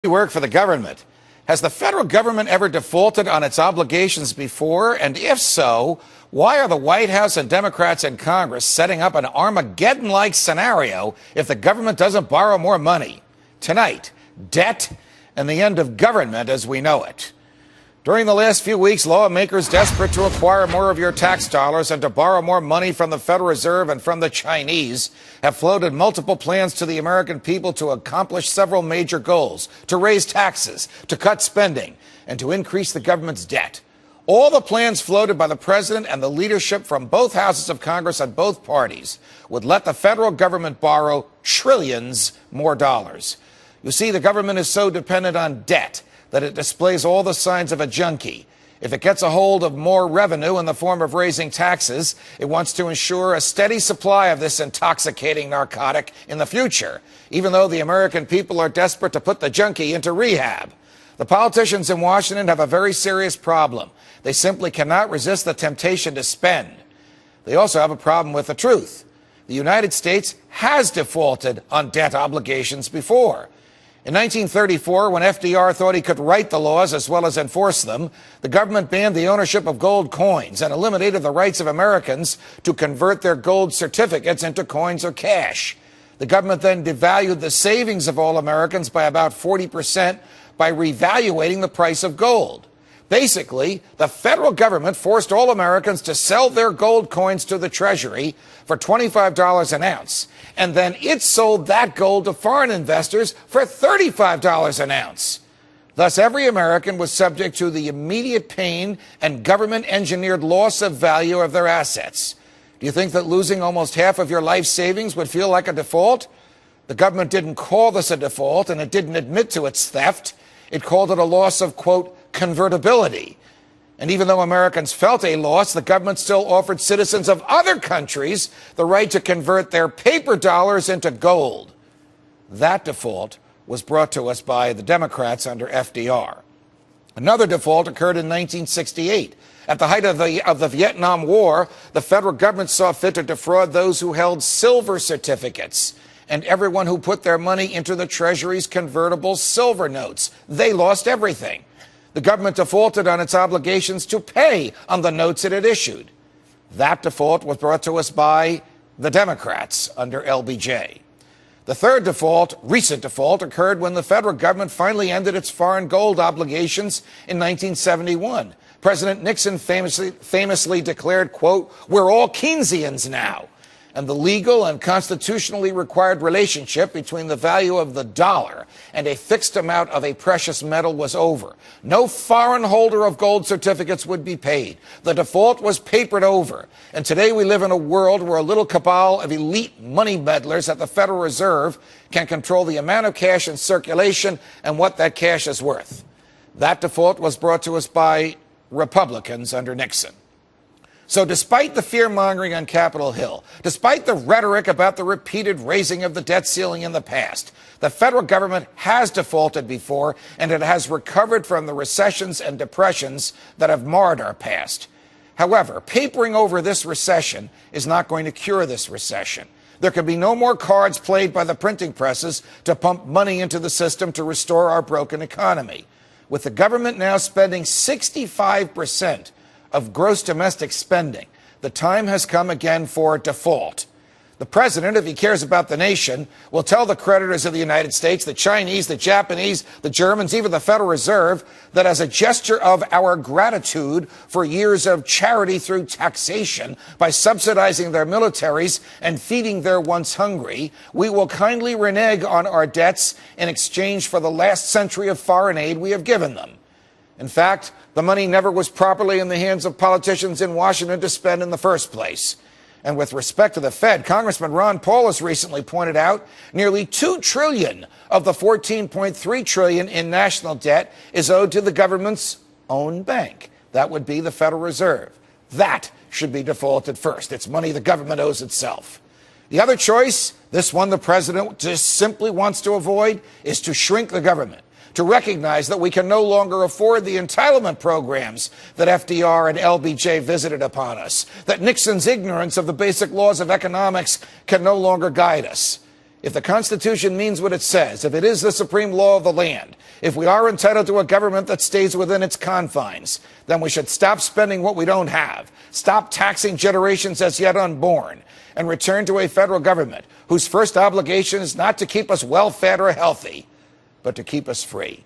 You work for the government. Has the federal government ever defaulted on its obligations before? And if so, why are the White House and Democrats in Congress setting up an Armageddon-like scenario if the government doesn't borrow more money? Tonight, debt and the end of government as we know it. During the last few weeks, lawmakers desperate to acquire more of your tax dollars and to borrow more money from the Federal Reserve and from the Chinese have floated multiple plans to the American people to accomplish several major goals: to raise taxes, to cut spending, and to increase the government's debt. All the plans floated by the president and the leadership from both houses of Congress and both parties would let the federal government borrow trillions more dollars. You see, the government is so dependent on debt that it displays all the signs of a junkie. If it gets a hold of more revenue in the form of raising taxes, it wants to ensure a steady supply of this intoxicating narcotic in the future, even though the American people are desperate to put the junkie into rehab. The politicians in Washington have a very serious problem. They simply cannot resist the temptation to spend. They also have a problem with the truth. The United States has defaulted on debt obligations before. In 1934, when FDR thought he could write the laws as well as enforce them, the government banned the ownership of gold coins and eliminated the rights of Americans to convert their gold certificates into coins or cash. The government then devalued the savings of all Americans by about 40% by revaluating the price of gold. Basically, the federal government forced all Americans to sell their gold coins to the Treasury for $25 an ounce, and then it sold that gold to foreign investors for $35 an ounce. Thus, every American was subject to the immediate pain and government-engineered loss of value of their assets. Do you think that losing almost half of your life savings would feel like a default? The government didn't call this a default, and it didn't admit to its theft. It called it a loss of, quote, convertibility. And even though Americans felt a loss, the government still offered citizens of other countries the right to convert their paper dollars into gold. That default was brought to us by the Democrats under FDR. Another default occurred in 1968. At the height of the Vietnam War, the federal government saw fit to defraud those who held silver certificates and everyone who put their money into the Treasury's convertible silver notes. They lost everything. The government defaulted on its obligations to pay on the notes it had issued. That default was brought to us by the Democrats under LBJ. The third default, recent default, occurred when the federal government finally ended its foreign gold obligations in 1971. President Nixon famously declared, quote, "We're all Keynesians now." And the legal and constitutionally required relationship between the value of the dollar and a fixed amount of a precious metal was over. No foreign holder of gold certificates would be paid. The default was papered over. And today we live in a world where a little cabal of elite money meddlers at the Federal Reserve can control the amount of cash in circulation and what that cash is worth. That default was brought to us by Republicans under Nixon. So despite the fear-mongering on Capitol Hill, despite the rhetoric about the repeated raising of the debt ceiling in the past, the federal government has defaulted before, and it has recovered from the recessions and depressions that have marred our past. However, papering over this recession is not going to cure this recession. There can be no more cards played by the printing presses to pump money into the system to restore our broken economy. With the government now spending 65% of gross domestic spending, the time has come again for default. The president, if he cares about the nation, will tell the creditors of the United States, the Chinese, the Japanese, the Germans, even the Federal Reserve, that as a gesture of our gratitude for years of charity through taxation, by subsidizing their militaries and feeding their once hungry, we will kindly renege on our debts in exchange for the last century of foreign aid we have given them. In fact, the money never was properly in the hands of politicians in Washington to spend in the first place. And with respect to the Fed, Congressman Ron Paul has recently pointed out nearly $2 trillion of the $14.3 trillion in national debt is owed to the government's own bank. That would be the Federal Reserve. That should be defaulted first. It's money the government owes itself. The other choice, this one the president just simply wants to avoid, is to shrink the government, to recognize that we can no longer afford the entitlement programs that FDR and LBJ visited upon us, that Nixon's ignorance of the basic laws of economics can no longer guide us. If the Constitution means what it says, if it is the supreme law of the land, if we are entitled to a government that stays within its confines, then we should stop spending what we don't have, stop taxing generations as yet unborn, and return to a federal government whose first obligation is not to keep us well-fed or healthy, but to keep us free.